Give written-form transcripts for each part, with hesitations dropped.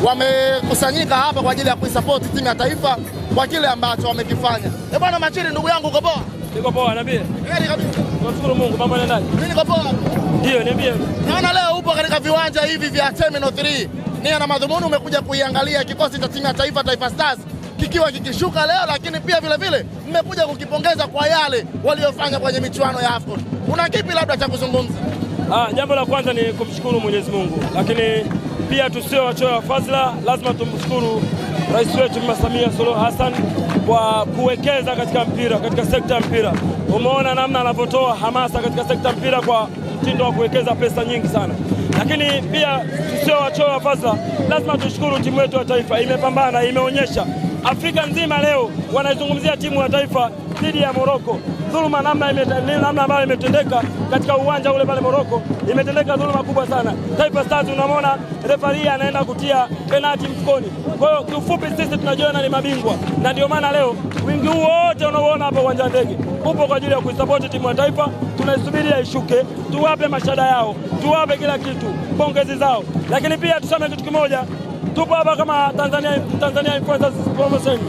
wamekusanyika hapa kwa ajili ya kuisupport timu ya taifa kwa kile ambacho wamekifanya. Bwana Machiri, ndugu yangu, uko poa? Niko poa, niambie. Heri kabisa. Tunashukuru Mungu, mambo yanaendaje? Mimi niko poa. Ndio, niambie. Naona leo upo katika viwanja hivi vya Terminal 3. Nia na madhumuni umekuja kuiangalia kikosi cha timu ya taifa, Taifa Stars, kikiwa kikishuka leo, lakini pia vile mmekuja kukipongeza kwa yale waliofanya kwenye michuano ya AFCON. Una kipi labda cha kuzungumza? Jambo la kwanza ni kumshukuru Mwenyezi Mungu, lakini pia tusio wachoyo wa fadhila. Lazima tumshukuru Rais wetu Mama Samia Suluhu Hassan kwa kuwekeza katika mpira, katika sekta ya mpira. Umeona namna anavyotoa hamasa katika sekta ya mpira kwa mtindo wa kuwekeza pesa nyingi sana. Lakini pia tusio wachoyo wa fadhila, lazima tushukuru timu yetu ya taifa, imepambana, imeonyesha Afrika nzima leo wanaizungumzia timu ya taifa dhidi ya Morocco. Dhuluma namna ambayo imetendeka katika uwanja ule pale Morocco, imetendeka dhuluma kubwa sana. Taifa Stars unamwona refarii anaenda kutia penalti mfukoni. Kwa hiyo kiufupi sisi tunajiona ni mabingwa, na ndio maana leo wingi wote unaoona hapa uwanja wa ndege upo kwa ajili ya kuisupport timu ya taifa. Tunaisubiria ishuke, tuwape mashada yao, tuwape kila kitu, pongezi zao. Lakini pia tuseme kitu kimoja, tupo hapa kama Tanzania Influencers Promotion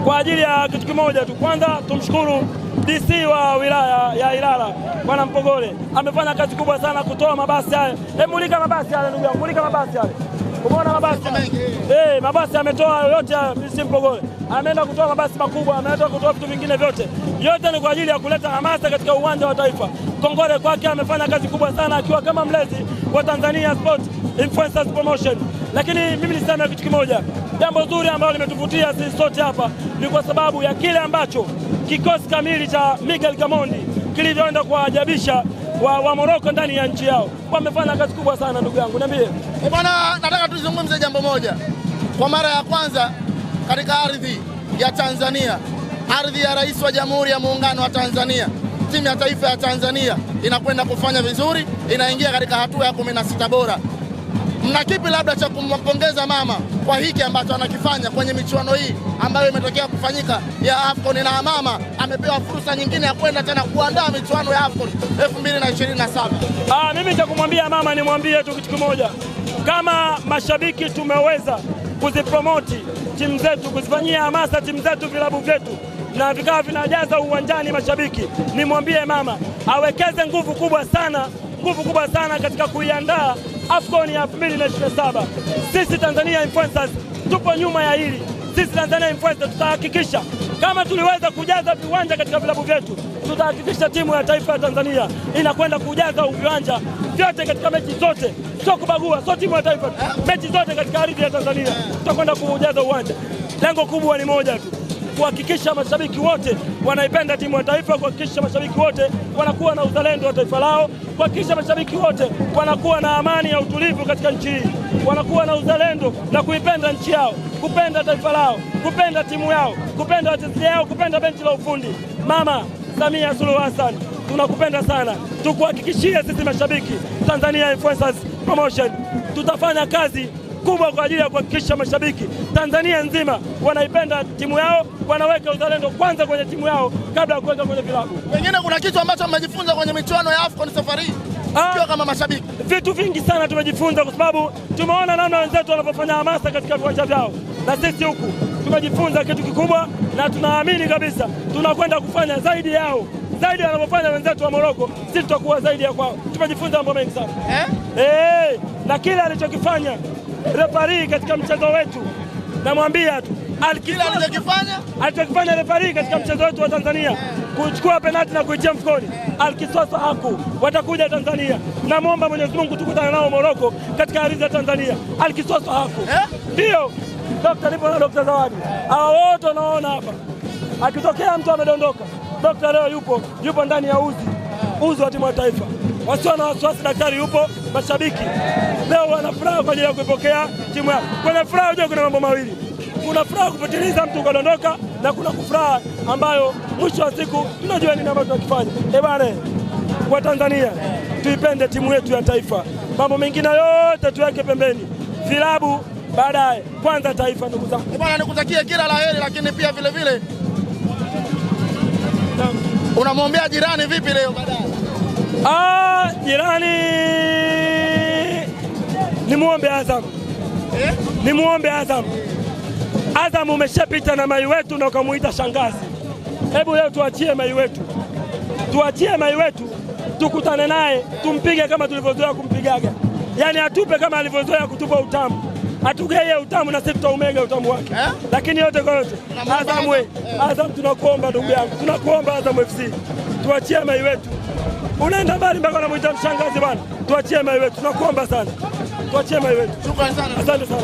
kwa ajili ya kitu kimoja tu. Kwanza tumshukuru DC wa wilaya ya Ilala Bwana Mpogole, amefanya kazi kubwa sana kutoa mabasi haya. Mulika mabasi haya ndugu yangu, mulika mabasi haya. Umeona mabasi? Mabasi ametoa yote DC Mpogole. Ameenda kutoa mabasi makubwa, ameenda kutoa vitu vingine vyote. Yote ni kwa ajili ya kuleta hamasa katika uwanja wa taifa. Kongole kwake, amefanya kazi kubwa sana akiwa kama mlezi wa Tanzania Sport Influencers Promotion. Lakini mimi niseme kitu kimoja, jambo zuri ambalo limetuvutia sisi sote hapa ni kwa sababu ya kile ambacho kikosi kamili cha Miguel Gamondi kilivyoenda kuwaajabisha wa Morocco ndani ya nchi yao. Wamefanya kazi kubwa sana ndugu yangu, niambie. Bwana, nataka tuzungumze jambo moja. Kwa mara ya kwanza katika ardhi ya Tanzania, ardhi ya Rais wa Jamhuri ya Muungano wa Tanzania, timu ya taifa ya Tanzania inakwenda kufanya vizuri, inaingia katika hatua ya 16 bora. Mna kipi labda cha kumpongeza mama kwa hiki ambacho anakifanya kwenye michuano hii ambayo imetokea kufanyika ya AFCON, na mama amepewa fursa nyingine ya kwenda tena kuandaa michuano ya AFCON 2027? Mimi cha kumwambia mama, nimwambie tu kitu kimoja. Kama mashabiki tumeweza kuzipromoti timu zetu, kuzifanyia hamasa timu zetu, vilabu vyetu, na vikawa vinajaza uwanjani mashabiki, nimwambie mama awekeze nguvu kubwa sana katika kuiandaa AFCON ya 2027. Sisi Tanzania Influencers tupo nyuma ya hili. Sisi Tanzania Influencers tutahakikisha kama tuliweza kujaza viwanja katika vilabu vyetu, tutahakikisha timu ya taifa ya Tanzania inakwenda kujaza viwanja vyote katika mechi zote, sio kubagua, sio timu ya taifa, mechi zote katika ardhi ya Tanzania tutakwenda kujaza uwanja. Lengo kubwa ni moja tu, kuhakikisha mashabiki wote wanaipenda timu ya taifa, kuhakikisha mashabiki wote wanakuwa na uzalendo wa taifa lao, kuhakikisha mashabiki wote wanakuwa na amani ya utulivu katika nchi hii, wanakuwa na uzalendo na kuipenda nchi yao, kupenda taifa lao, kupenda timu yao, kupenda wachezaji wao, kupenda benchi la ufundi. Mama Samia Suluhu Hassan, tunakupenda sana. Tukuhakikishie sisi mashabiki Tanzania Influencers Promotion tutafanya kazi kubwa kwa ajili ya kuhakikisha mashabiki Tanzania nzima wanaipenda timu yao, wanaweka uzalendo kwanza kwenye timu yao kabla ya kuweka kwenye vilabu. Pengine kuna kitu ambacho mmejifunza kwenye michuano ya AFCON safari hii kama mashabiki? Vitu vingi sana tumejifunza, kwa sababu tumeona namna wenzetu wanapofanya hamasa katika viwanja vyao, na sisi huku tumejifunza kitu kikubwa, na tunaamini kabisa tunakwenda kufanya zaidi yao, zaidi wanapofanya wenzetu wa Morocco, sisi tutakuwa zaidi ya kwao. Tumejifunza mambo mengi sana na kile alichokifanya refarii katika mchezo wetu, namwambia tu alichokifanya refarii katika mchezo wetu wa Tanzania, kuchukua penalti na kuitia mfukoni, Alkisoso haku watakuja Tanzania. Namwomba Mwenyezi Mungu tukutane nao Morocco katika ardhi ya Tanzania. Alkisoso haku ndio Dr. Lipo na Dr. Zawadi, hao wote wanaona hapa, akitokea mtu amedondoka, Dr. leo yupo ndani ya uzi wa timu ya taifa. Wasio na wasiwasi, daktari yupo, mashabiki leo wana furaha kwa ajili ya kuipokea timu yao. Kwenye furaha unajua kuna mambo mawili, kuna furaha kupitiliza mtu ukadondoka, na kuna kufuraha ambayo mwisho wa siku tunajua nini ambacho tunakifanya. Bwana, kwa Tanzania tuipende timu yetu ya taifa, mambo mengine yote tuweke pembeni, vilabu baadaye, kwanza taifa. Ndugu zangu, bwana, nikutakie kila laheri, lakini pia vile unamwombea jirani vipi leo baadaye? Jirani ni muombe Azam. Nimuombe Azam umeshapita na mai wetu na ukamuita shangazi. Hebu leo tuachie mai wetu, tukutane naye tumpige kama tulivyozoea kumpigaga. Yani atupe kama alivyozoea kutupa utamu, atugeye utamu na sisi tutaumega utamu wake. Lakini yote kwa yote, Azam tunakuomba ndugu yangu, tunakuomba Azam FC, tuachie mai wetu. Unaenda mbali mpaka unamuita mshangazi bwana. Tuachie mai wetu, tunakuomba sana. Tuachie mai wetu. Shukrani sana. Asante sana.